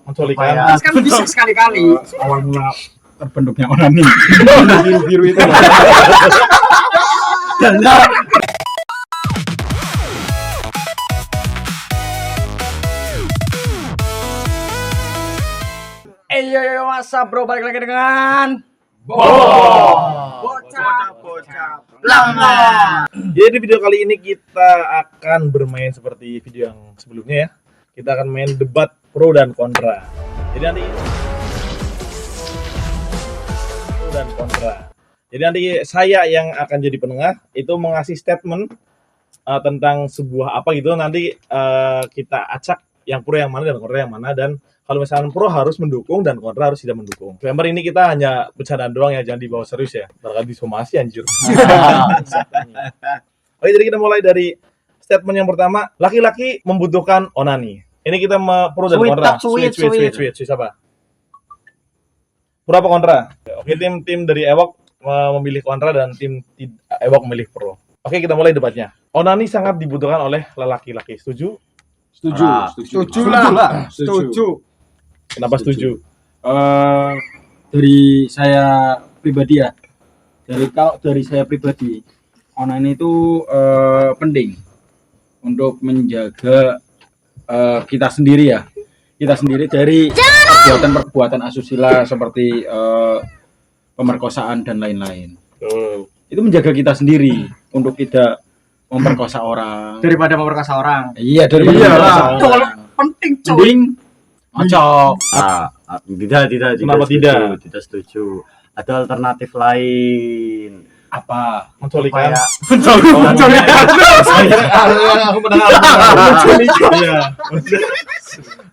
menculikan. Kan bisa sekali-kali. Awal mula terbentuknya onani. Biru itu. Yo, masa bro, balik lagi dengan Bocah lama. Jadi di video kali ini kita akan bermain seperti video yang sebelumnya ya. Kita akan main debat pro dan kontra. Jadi nanti saya yang akan jadi penengah itu mengasih statement tentang sebuah apa gitu. Nanti kita acak yang pro yang mana dan kontra yang mana, dan kalau misalnya pro harus mendukung dan kontra harus tidak mendukung. Member ini kita hanya bercandaan doang ya, jangan dibawa serius ya. Barangkali disomasi anjir. Oke, jadi kita mulai dari statement yang pertama. Laki-laki membutuhkan onani. Ini kita pro dan kontra. Sweet. Siapa? Pro apa kontra? Oke, tim dari Ewok memilih kontra dan tim Ewok memilih pro. Oke, kita mulai debatnya. Onani sangat dibutuhkan oleh laki-laki. Setuju? Setuju. Kenapa setuju? Dari saya pribadi ya. Dari saya pribadi, onani itu penting untuk menjaga kita sendiri ya. Kita sendiri dari perbuatan asusila seperti pemerkosaan dan lain-lain. Itu menjaga kita sendiri untuk tidak memperkosa orang. daripada memperkosa orang. Iya, daripada Penting. Tidak. Kenapa tidak? Tidak setuju. Ada alternatif lain. apa? Menculikan. Menculikan. Aku mendengar. Iya.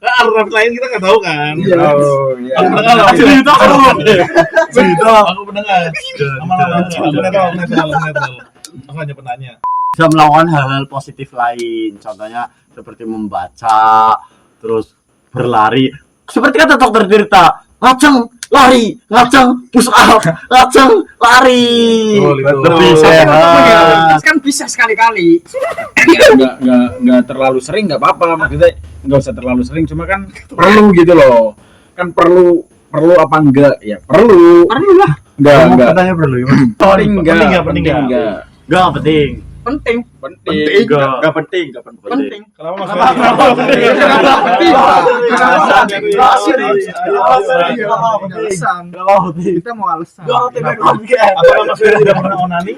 Alternatif lain kita nggak tahu kan. Oh, iya. Aku mendengar. Aku mendengar. Aku hanya penanya. Bisa melakukan hal-hal positif lain. Contohnya seperti membaca, terus berlari. Seperti kata dokter Tirta, ngaceng, lari, ngaceng, push up, ngaceng, lari. Lebih sehat. Kan bisa sekali-kali. Nggak terlalu sering, nggak apa-apa, maksudnya nggak usah terlalu sering, cuma kan perlu gitu loh. Kan perlu apa enggak? Ya perlu lah. Enggak Katanya perlu ya. penting nggak? Enggak penting. Penting. Enggak penting. Kenapa maksudnya? Kita mau alasan. Apakah Mas Ferry tidak pernah onani?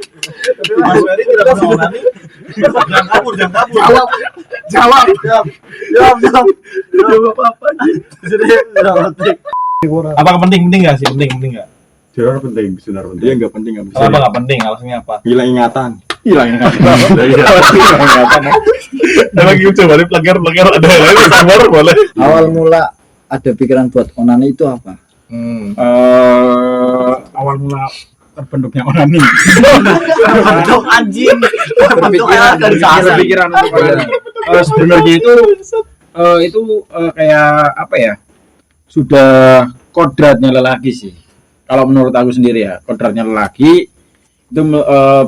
Mas Ferry tidak pernah onani? Jangan kabur. Jawab. Apakah penting nggak sih? Penting nggak? Benar penting. Dia nggak penting, nggak bisa. Kenapa nggak penting? Alasannya apa? Hilang ingatan. Lagi coba nih pelanggar ada yang lain sabar boleh. Awal mula ada pikiran buat onani itu apa? Awal mula terbentuknya onani. Bentuk anjing. Berpikiran untuk onani. Sebenarnya itu kayak apa ya? Sudah kodratnya lelaki sih. Kalau menurut aku sendiri ya, kodratnya lelaki itu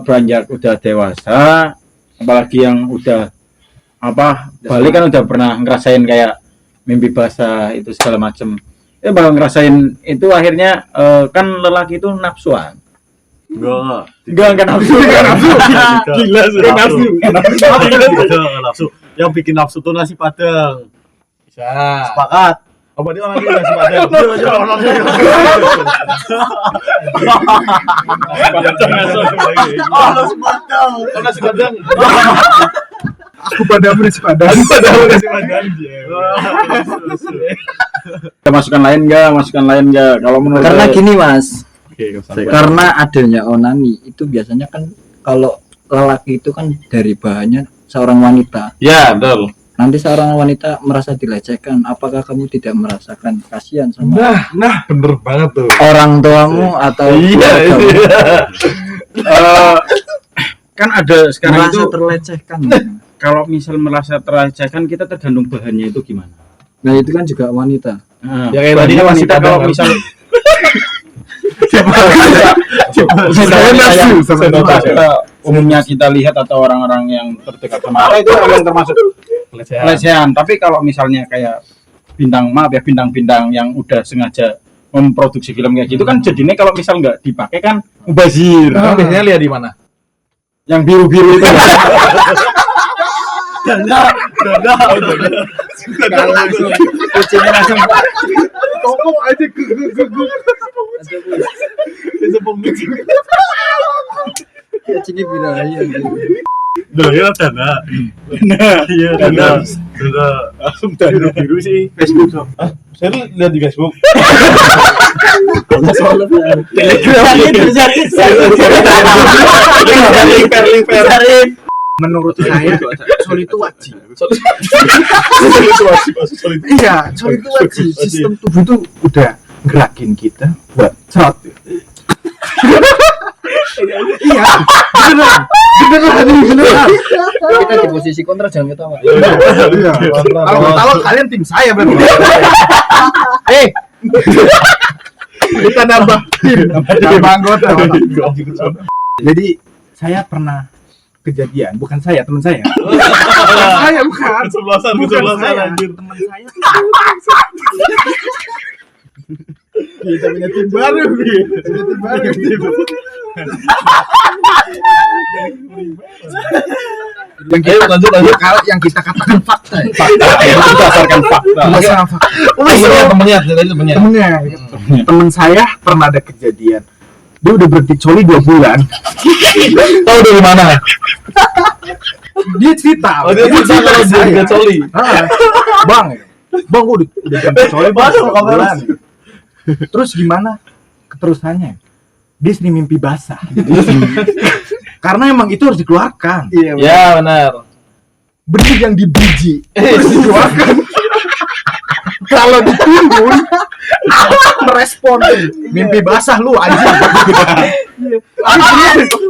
beranjak udah dewasa, apalagi yang udah balik kan udah pernah ngerasain kayak mimpi basah itu segala macem. Ya bakal ngerasain itu akhirnya kan lelaki itu nafsuan. Enggak nafsu. Gila sudah Nafsu. Yang bikin nafsu tuh nasi padang. Bisa. Sepakat. Oh, berarti orang lagi nasi padang. Nasi padang. Aku padamu nasi padang. Masukan lain enggak? Kalau menurut Karena saya, gini mas, Oke, karena adanya onani itu biasanya kan kalau lelaki itu kan dari bahannya seorang wanita. ya, betul. Nanti seorang wanita merasa dilecehkan, apakah kamu tidak merasakan kasihan sama Nah, bener banget tuh. orang tuamu atau keluargamu? kan ada sekarang Merasa itu terlecehkan. kalau misal merasa terlecehkan kita tergantung bahannya itu gimana. Nah itu kan juga wanita. Nah, Ya, kayak tadi bahannya kan wanita wanita kalau kan. misal umumnya kita lihat atau orang-orang yang terdekat sama kita itu yang termasuk pelecehan. Tapi kalau misalnya kayak bintang-bintang yang udah sengaja memproduksi film kayak gitu kan jadinya kalau misal nggak dipakai kan mubazir. Biasanya lihat di mana? Yang biru-biru itu. Dana. langsung kucingnya langsung Kok aja gugup. kucingnya birahi Ya Dana. Iya Dana. Langsung dari Biru sih Facebook. Saya tuh lihat di Facebook. Menurut saya Sol itu wajib. Solid. Iya, Sol itu wajib. Sistem tubuh tuh udah gerakin kita buat shot. Iya, beneran. kita di posisi kontra jangan ketawa Kalau kalian tim saya berarti. Kita nambah anggota. Jadi saya pernah kejadian, bukan saya, teman saya. Saya bukan. Kesebelasan anjir. Teman saya. Kita punya tim baru. Lanjut. Kalau yang kita katakan fakta. berdasarkan fakta. Temennya. Temen saya pernah ada kejadian. Dia udah berhenti coli 2 bulan. Tahu dari mana? Dia cerita. Oh, dia cerita kalau dia coli. Bang, gua udah berhenti coli 2 bulan. Terus gimana keterusannya? Dia sering mimpi basah. Karena emang itu harus dikeluarkan. Ya, benar. Benih yang di biji harus dikeluarkan. Kalau ditimbun merespon mimpi basah lu anjing.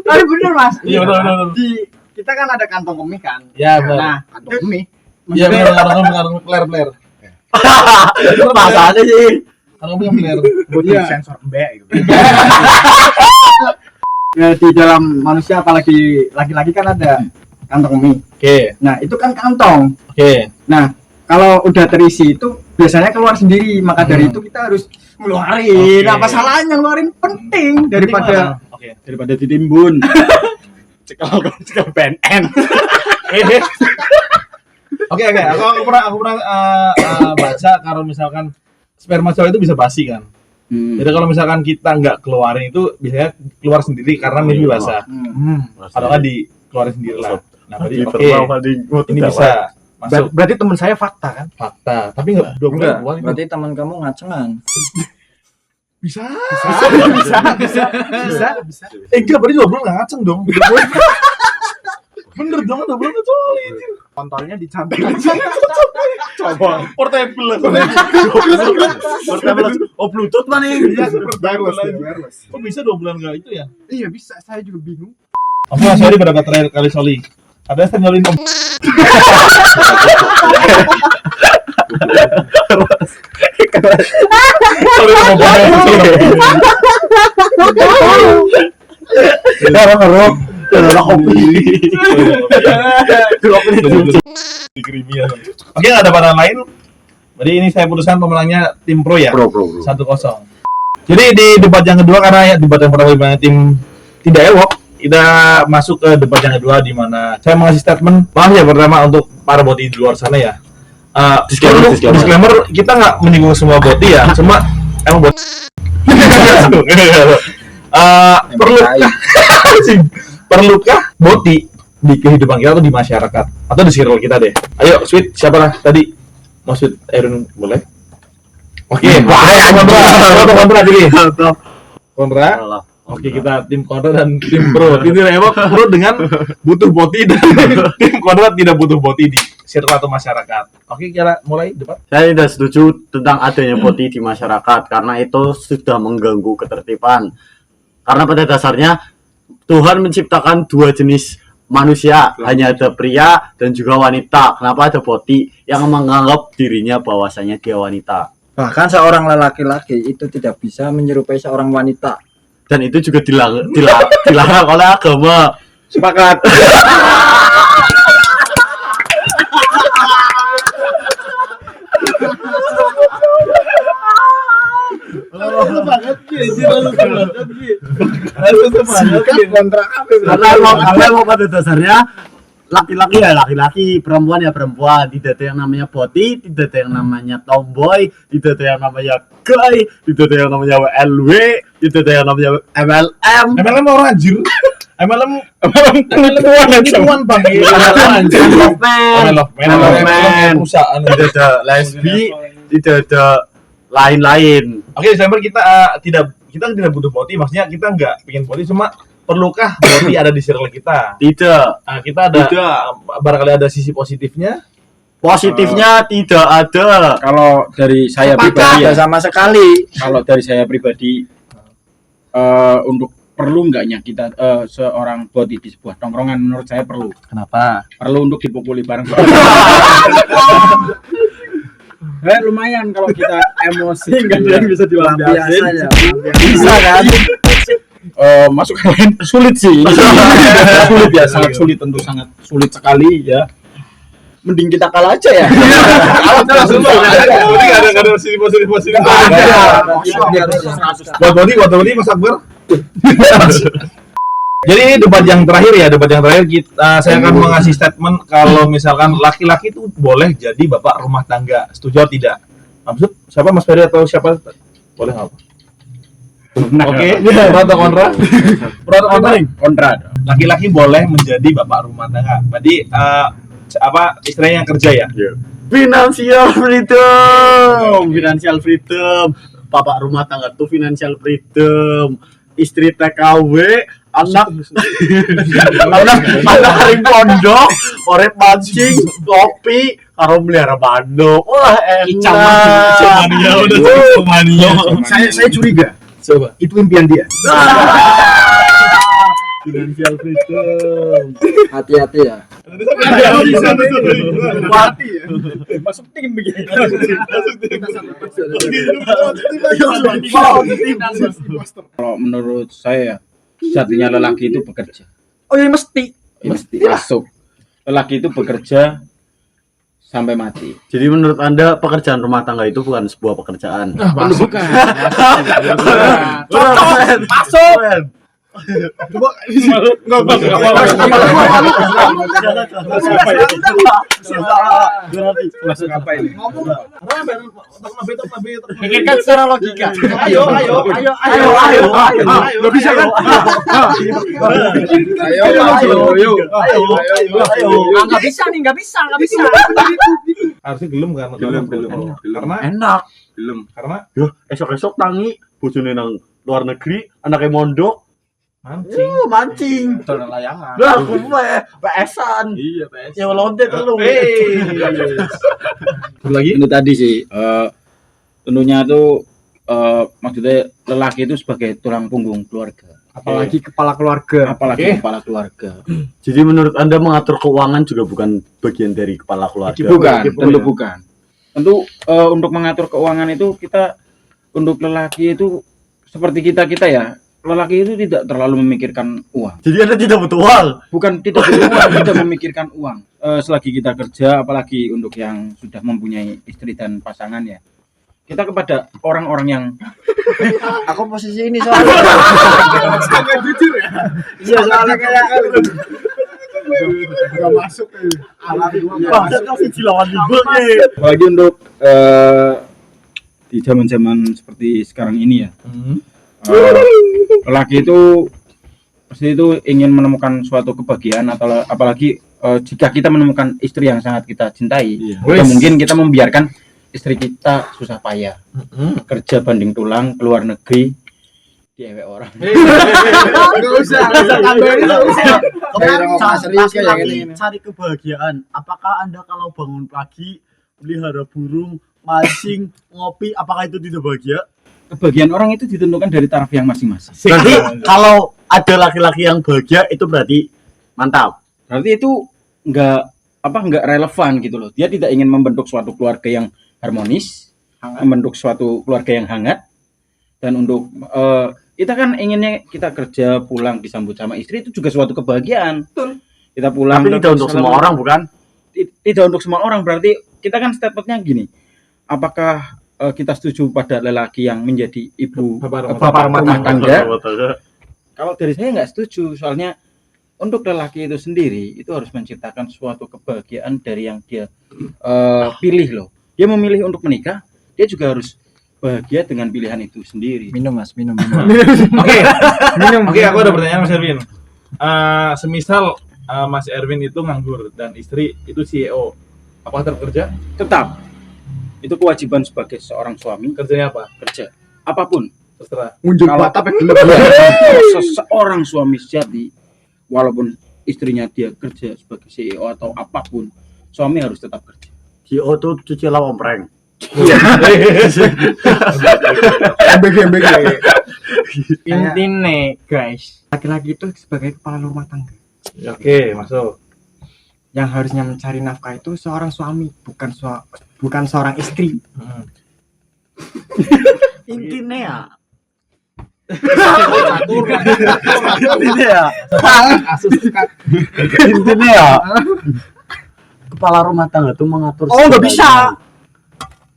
Tapi bener mas. Iya, benar. Kita kan ada kantong kemih kan. Ya, benar. Nah, kantong kemih. Iya, benar. Kantong player. Masalahnya sih Kantong player. Buat sensor mbak gitu. Ya, di dalam manusia apalagi laki-laki kan ada kantong kemih. Oke. Nah, itu kan kantong. Oke. Nah, kalau udah terisi itu biasanya keluar sendiri. Maka dari itu kita harus ngeluarin. Oke. Apa salahnya ngeluarin, penting daripada Oke. Daripada ditimbun. cekal BNN. Oke. Aku pernah baca kalau misalkan sperma cowok itu bisa basi kan. Jadi kalau misalkan kita nggak keluarin itu biasanya keluar sendiri karena mimpi basah. Atau nggak dikeluarin sendiri lah. Nah, berarti oke. Ini bisa masuk Berarti teman saya fakta kan? fakta. Tapi nggak 2 bulan. enggak bukan itu. berarti teman kamu ngacengan Bisa. Bisa. Enggak, berarti 2 bulan nggak ngaceng dong. Bener dong, 2 bulan nggak coli. Kontolnya dicabut. Coba. Portable. Oh Bluetooth mana nih? Iya, wireless. Kok bisa 2 bulan nggak itu ya? Iya bisa, saya juga bingung. Oke, sorry berapa terakhir kali soli? Ada yang nyolin om. Sorry sama Oke, nggak ada bahan lain. Jadi ini saya putuskan pemenangnya tim pro ya. Pro. 1-0. Jadi di debat yang kedua karena ya debat yang pertama dimana tim tidak elok, kita masuk ke debat yang kedua di mana saya mengasih statement. Maaf ya pertama untuk para boti di luar sana ya. Disclaimer, kita nggak menyinggung semua boti ya, cuma emang boti. Perlukah boti di kehidupan kita atau di masyarakat atau di circle kita deh? Ayo, Sweet, siapa lah tadi? Mau Sweet Erun boleh? Oke, kontra pilih. Kontra. Oke, kita tim kontra dan tim pro. Ini emang pro dengan butuh boti dan tim kontra tidak butuh boti di circle atau masyarakat. Oke, kita mulai debat. Saya tidak setuju tentang adanya boti di masyarakat karena itu sudah mengganggu ketertiban. Karena pada dasarnya Tuhan menciptakan 2 jenis manusia, hanya ada pria dan juga wanita. Kenapa ada boti yang menganggap dirinya bahwasanya dia wanita? bahkan seorang laki-laki itu tidak bisa menyerupai seorang wanita. Dan itu juga dilarang oleh agama. Sepakat. Karena emang pada dasarnya laki-laki ya laki-laki, perempuan ya perempuan. Tidak ada yang namanya boti, tidak ada yang namanya tomboy, tidak ada yang namanya gay, tidak ada yang namanya WLW, tidak ada yang namanya MLM. MLM orang anjir. MLM penipuan Bang. Love man, MLM perusahaan. tidak ada lesbi, tidak ada lain-lain. Oke, disclaimer kita tidak butuh boti, maksudnya kita nggak pengen boti, cuma perlukah boti ada di circle kita? Tidak. Nah, kita ada barangkali ada sisi positifnya. Positifnya tidak ada. Kalau dari saya pribadi ya, sama sekali. kalau dari saya pribadi untuk perlu enggaknya kita seorang boti di sebuah tongkrongan, menurut saya perlu. Kenapa? Perlu untuk dipukuli bareng. Lumayan kalau kita emosi nggak ada yang bisa dilampiasin. Bisa kan? Masuk ke lain sulit sih. Sulit ya, sangat sulit, tentu sangat sulit sekali ya. Mending kita kalah aja ya. Ada sisi positif. Buat boti Mas Akbar. Jadi ini debat yang terakhir saya akan mengasih statement kalau misalkan laki-laki itu boleh jadi bapak rumah tangga, setuju atau tidak? Maksud siapa, Mas Ferry atau siapa? Boleh nggak? Oke, pro atau kontra? Pro atau kontra? Laki-laki boleh menjadi bapak rumah tangga. Berarti istilahnya yang kerja ya? Financial freedom. Bapak rumah tangga tuh financial freedom. Istri TKW, anak haring pondok, orep mancing, kopi, karo melihara bandok. Wah, enak. Mania. Saya curiga. Coba. Itu impian dia. Financial freedom. Hati-hati ya. Masuk tim begini. Kalau menurut saya sejatinya lelaki itu bekerja. Oh ya mesti. Mesti masuk. Lelaki itu bekerja sampai mati. Jadi menurut Anda pekerjaan rumah tangga itu bukan sebuah pekerjaan? Bukan. Masuk. Masuk apa ini? Pikirkan secara logika. Ayo. Gak bisa kan? Ayo. Nggak bisa. Harusnya gelem kan? Karena Enak. karena Esok-esok tangi bojone nang luar negeri, anaknya mondok, mancing. Tonton layangan. Lah, aku PS-an. Iya, PS. Ya lonte telu. lagi Itu tadi sih tentunya tuh maksudnya lelaki itu sebagai tulang punggung keluarga. Apalagi kepala keluarga. Apalagi kepala keluarga. Jadi menurut Anda mengatur keuangan juga bukan bagian dari kepala keluarga? Bukan, tentu bukan. Tentu untuk mengatur keuangan itu kita untuk lelaki itu seperti kita ya. Lelaki itu tidak terlalu memikirkan uang. Jadi Anda tidak butuh uang? Bukan tidak butuh uang, tidak memikirkan uang. Selagi kita kerja, apalagi untuk yang sudah mempunyai istri dan pasangan ya. Kita kepada orang-orang yang Aku posisi ini soalnya. Jujur ya. Iya soalnya kayak Gak masuk. Bahkan kasih jilawan libur nih. apalagi untuk di zaman-zaman seperti sekarang ini ya. Lelaki itu pasti itu ingin menemukan suatu kebahagiaan atau apalagi jika kita menemukan istri yang sangat kita cintai, ya mungkin kita membiarkan istri kita susah payah kerja banding tulang keluar negeri diewek orang. Gak usah. Cari kebahagiaan. Apakah Anda kalau bangun pagi melihara burung, mancing, ngopi, apakah itu tidak bahagia? Kebahagiaan orang itu ditentukan dari taraf yang masing-masing. Berarti kalau ada laki-laki yang bahagia itu berarti mantap. Berarti itu nggak relevan gitu loh. Dia tidak ingin membentuk suatu keluarga yang harmonis, membentuk suatu keluarga yang hangat. Dan untuk kita kan inginnya kita kerja pulang disambut sama istri itu juga suatu kebahagiaan. Betul. Kita pulang. Tapi tidak untuk semua orang bukan? Tidak untuk semua orang, berarti kita kan statementnya gini. Apakah kita setuju pada lelaki yang menjadi ibu Bapak rumah tangga. Betul. Kalau dari saya nggak setuju, soalnya untuk lelaki itu sendiri itu harus menciptakan suatu kebahagiaan dari yang dia pilih loh. Dia memilih untuk menikah, dia juga harus bahagia dengan pilihan itu sendiri. Minum Mas, minum. Oke. Oke, aku ada pertanyaan Mas Erwin. Semisal Mas Erwin itu nganggur dan istri itu CEO, apakah tetap kerja? Tetap itu kewajiban sebagai seorang suami, Kerjanya apa? kerja apapun. Terserah. Muncul Kalau- batap Seseorang suami sejati, walaupun istrinya dia kerja sebagai CEO atau apapun, suami harus tetap kerja. CEO tuh cuci lawang prank. MBG. Intinya guys, laki-laki itu sebagai kepala rumah tangga. Oke, masuk. Yang harusnya mencari nafkah itu seorang suami, bukan seorang istri. Intinya ya. Intinya ya. Kepala rumah tangga tuh mengatur. Oh, nggak segalanya.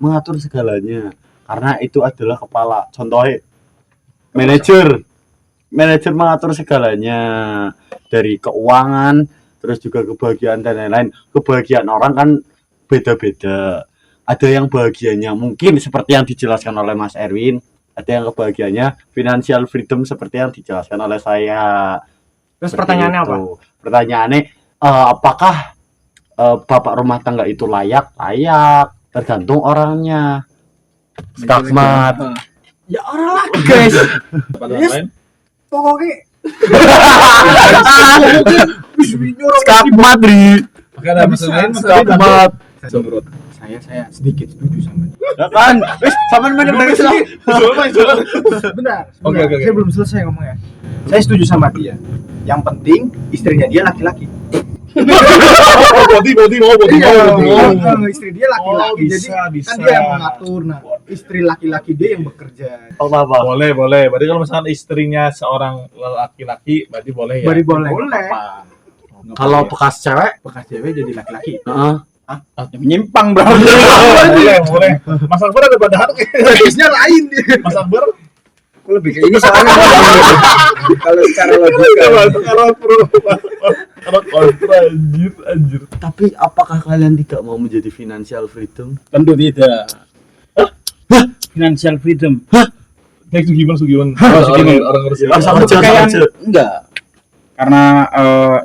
Mengatur segalanya. Karena itu adalah kepala. Contohnya manajer mengatur segalanya dari keuangan, terus juga kebahagiaan dan lain-lain. Kebahagiaan orang kan beda-beda. Ada yang bahagianya mungkin seperti yang dijelaskan oleh Mas Erwin, ada yang kebahagiaannya financial freedom seperti yang dijelaskan oleh saya. Terus Seperti pertanyaannya itu. apa? Pertanyaannya apakah bapak rumah tangga itu layak? Layak, tergantung orangnya. Skakmat. Ya orang lagi guys. Pada Yes. lain. Pokoknya Skakmat, Dri. Oke, ada Mas Erwin. Skakmat. saya sedikit setuju sama dia. Ya kan? Wis, sampean mana dari sini? Bentar. Oke. Saya belum selesai ngomongnya. Saya setuju sama dia. Yang penting istrinya dia laki-laki. Body mau. Istri dia laki-laki. Jadi kan dia yang mengatur. Nah, istri laki-laki dia yang bekerja. Apa? Boleh. Berarti kalau misalkan istrinya seorang laki-laki, berarti boleh ya? Boleh. Kalau bekas cewek, bekas cewek jadi laki-laki. heeh. Menyimpang bro. boleh. Mas Akbar ada padahal Hadisnya lain dia. Mas Akbar Lebih ke ini soalnya kalau secara logika. kalau kontra anjir. Tapi apakah kalian tidak mau menjadi financial freedom? Tentu tidak. Financial freedom. Next Sugiman. Orang harus Bisa kerja, Kayak kerja. enggak. Karena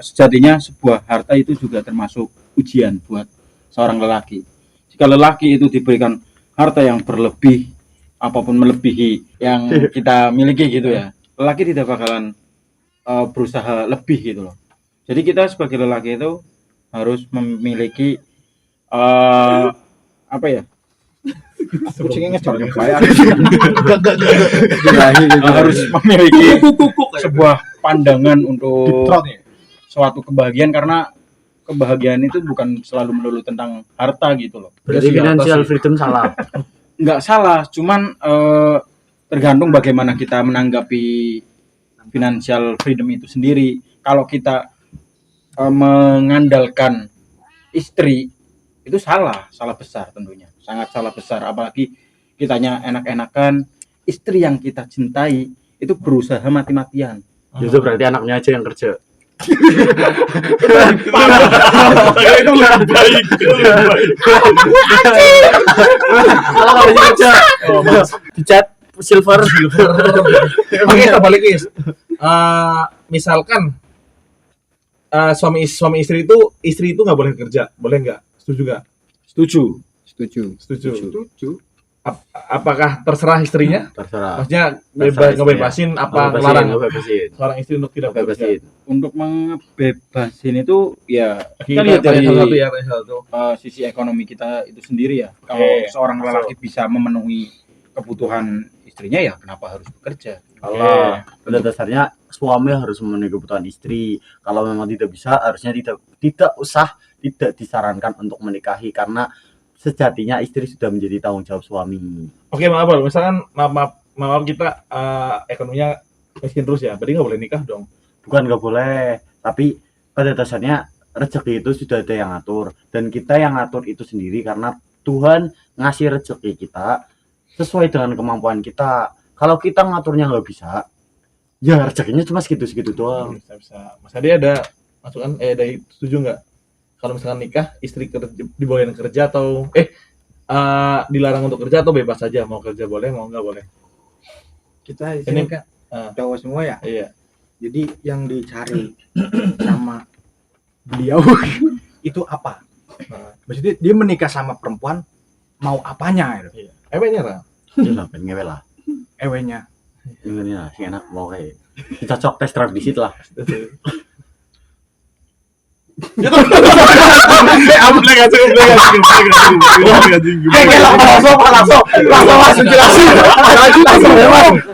sejatinya sebuah harta itu juga termasuk ujian buat seorang lelaki. Jika lelaki itu diberikan harta yang berlebih, apapun melebihi yang kita miliki gitu ya, lelaki tidak bakalan berusaha lebih gitu loh. Jadi kita sebagai lelaki itu harus memiliki apa ya? Kucingnya ngejor ngebayar. Harus memiliki sebuah pandangan untuk suatu kebahagiaan, karena kebahagiaan itu bukan selalu melulu tentang harta gitu loh. Berarti financial freedom salah. Nggak salah, cuman tergantung bagaimana kita menanggapi financial freedom itu sendiri. Kalau kita mengandalkan istri, itu salah besar tentunya, sangat salah besar. Apalagi kitanya enak-enakan, istri yang kita cintai itu berusaha mati-matian. Itu berarti anaknya aja yang kerja. itu lebih baik. Kalau anaknya kerja, dicat silver. Oke, kita balik guys. Misalkan suami istri itu nggak boleh kerja, boleh nggak? Setuju nggak? Setuju. Apakah terserah istrinya? Terserah. Maksudnya Terserah ngebebasin apa Ngebebasin, melarang ngebebasin. seorang istri untuk tidak bekerja? Ngebebasin. Untuk mengebebasin itu ya Kita kita lihat tanya dari satu. sisi ekonomi kita itu sendiri ya. Kalau Oke, seorang masuk. lelaki bisa memenuhi kebutuhan istrinya, ya kenapa harus bekerja? Kalau pada dasarnya suami harus memenuhi kebutuhan istri. Kalau memang tidak bisa, harusnya tidak disarankan untuk menikahi, karena sejatinya istri sudah menjadi tanggung jawab suami. Oke, maaf Bal. Misalkan maaf kita ekonominya miskin terus ya, berarti nggak boleh nikah dong. Bukan nggak boleh, tapi pada dasarnya rezeki itu sudah ada yang ngatur, dan kita yang ngatur itu sendiri, karena Tuhan ngasih rezeki kita sesuai dengan kemampuan kita. Kalau kita ngaturnya nggak bisa, ya rezekinya cuma segitu-segitu doang. Bisa. Mas Adi ada masukan? Dari setuju nggak? Kalau misalkan nikah, istri dibolehin kerja atau dilarang untuk kerja atau bebas saja, mau kerja boleh, mau nggak boleh? Kita Ini ini kan cowok semua ya. Iya. Jadi yang dicari sama beliau itu apa? Maksudnya dia menikah sama perempuan mau apanya gitu. Iya. Eweknya lah. Ya lah, pengen ngewe lah. Ewenya. Ini lah, sing enak mau kayak cocok tes drive di situ lah.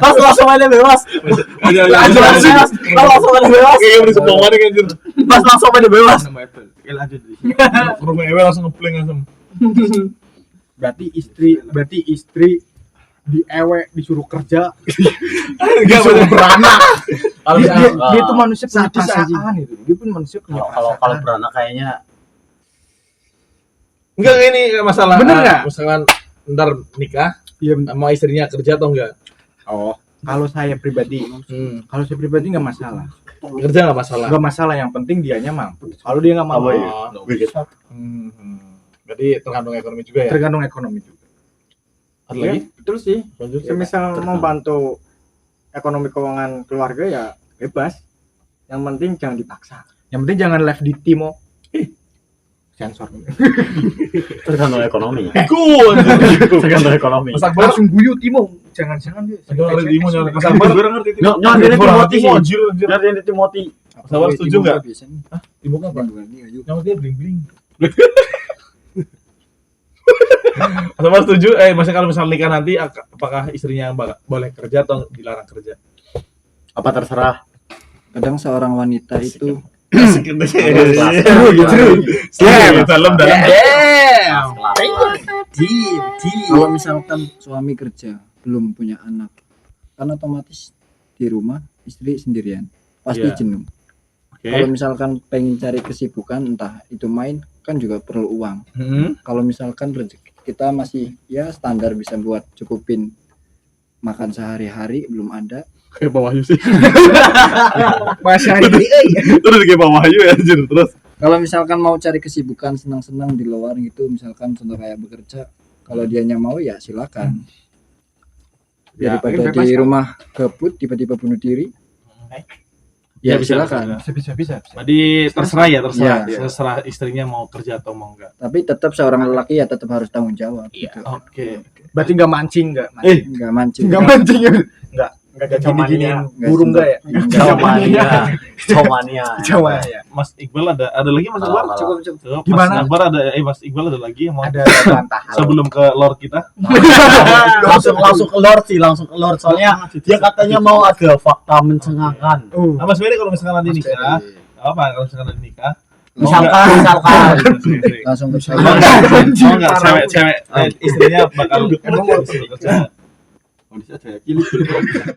Langsung aja bebas. Langsung aja bebas. Rumah ewe langsung ngepling langsung. Berarti istri di ewe disuruh kerja. Disuruh beranak. Kalau Dia itu manusia punya sadis aja. perasaan itu. Dia pun manusia punya kalau perasaan. beranak kayaknya Enggak, ini masalah. Bener nggak? Misalkan ntar nikah, Iya, mau istrinya kerja atau enggak? oh, kalau saya pribadi nggak masalah. Kerja nggak masalah. Nggak masalah, yang penting dianya mampu. Kalau dia nggak mampu, Berarti tergantung ekonomi juga ya. tergantung ekonomi juga. Ada lagi? Betul sih. Lanjut. Semisal membantu ekonomi keuangan keluarga ya bebas. Yang penting jangan dipaksa. Yang penting jangan live di Timo. Sensor. tergantung ekonomi. Cool. Tergantung ekonomi. Mas Akbar Langsung guyu Timo. Jangan dia. Jangan ngerti Timo, jangan. Mas Akbar ngerti Timo. Nyok ini Timothy sih. Anjir. Nyok ini Timothy. Mas Akbar setuju nggak? Biasanya Timo apa? Yang dia bling bling. Mas Akbar setuju? Maksudnya kalau misalnya nikah nanti, apakah istrinya boleh kerja atau dilarang kerja? Apa terserah. kadang seorang wanita itu Asik gitu. Dalam. kalau misalkan suami kerja belum punya anak, kan otomatis di rumah istri sendirian pasti Iya. jenuh. Kalau misalkan pengen cari kesibukan, entah itu main, kan juga perlu uang. Kalau misalkan rezeki kita masih ya standar bisa buat cukupin makan sehari-hari, belum ada. Kayak Pak Wahyu sih. Masa ini Terus kayak Pak Wahyu ya anjir. Terus Kalau misalkan mau cari kesibukan senang-senang di luar gitu, misalkan contoh kayak bekerja, kalau dianya mau ya silakan. Daripada mungkin bebas, di kan? rumah gabut tiba-tiba bunuh diri, Ya, ya bisa, silakan. bisa. Jadi terserah ya, Iya. terserah istrinya mau kerja atau mau enggak. Tapi tetap seorang lelaki ya tetap harus tanggung jawab. Iya. Gitu. Oke. Berarti nggak mancing, nggak Nggak mancing. nggak mancing ya. Enggak Nggak gini-giniin Nggak burung nggak ya? Comania. Jawa ya. Mas Iqbal ada lagi Mas Iqbal? Cukup. Mas Gimana? Akbar ada Mas Iqbal ada lagi yang mau Ada bantahan. sebelum ke Lord kita? langsung ke Lord sih, langsung ke Lord soalnya dia katanya mau ada fakta mencengangkan. Nah, Mas Ferry kalau misalkan nanti nikah, apa kalau misalkan nanti nikah? Misalkan Langsung ke saya. Mau enggak cewek istrinya bakal disuruh kerja?